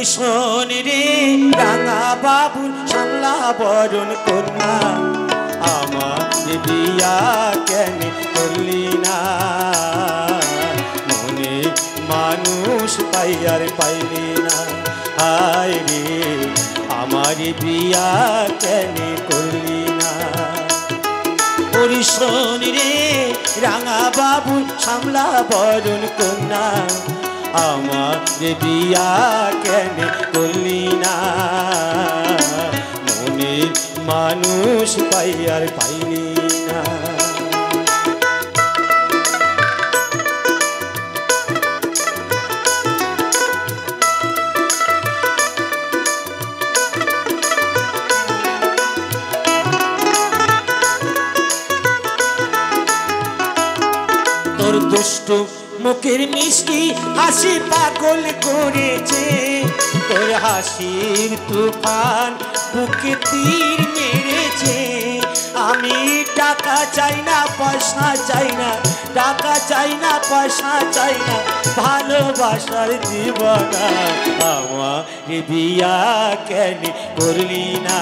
শোন রে রাঙা বাবুর সামলা বরণ কন্যা আমার বিয়া কেন করলি না মনে মানুষ পাইয়ার পাইলি না হায় রে আমার বিয়া কেন করলি না ওরে শোন রে রাঙা বাবুর সামলা বরণ কন্যা আমার বিয়া কেন করলি না মনে মানুষ পাইয়ার পাইলি না তোর দুষ্ট মুখের মিষ্টি হাসি পাগল করেছে তোর হাসির তুফান বুকে তীর মেরেছে আমি টাকা চাই না পয়সা চাই না টাকা চাই না পয়সা চাই না ভালোবাসার দিবানা আমার বিয়া কেন করলি না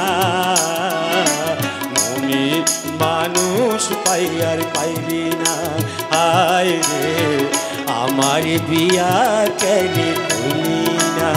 মনে মানুষ পাইয়ার পাইলি না হায় রে আমার বিয়া কেন করলি না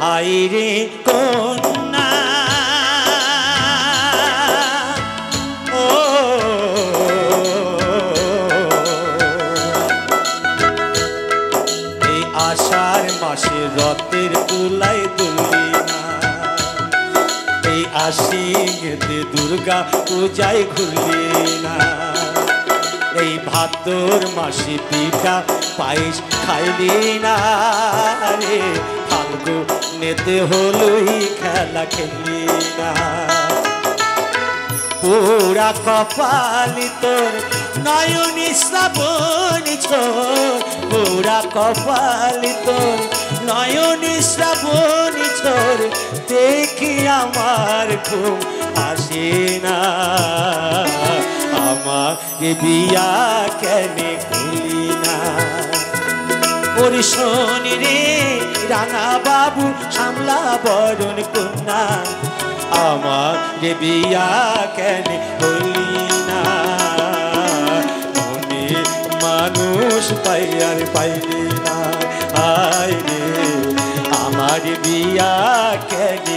হায় রে কন্যা ও এই আষাঢ় মাসে রথের তুলায় তুললি না এই আশ্বিনেতে দুর্গা পূজায় ঘুরলি না এই ভাদ্র মাসে পিঠা পায়েস খাইলি না রে ফাল্গুনেতে হলুই খেলা খেললি না পুরা কপালি তোর নয়নি শ্রাবণী ছোর পুরা কপালি তোর নয়নি শ্রাবণী ছোর দেখি আমার ঘুম আসে না আমার বিয়া কেন করলি না ওরে শোন রে রাঙা বাবু সামলা বরণ কন্যা আমার বিয়া কেন করলি না মনে মানুষ পাইয়ার পাইলি না হায় রে আমার বিয়া কেন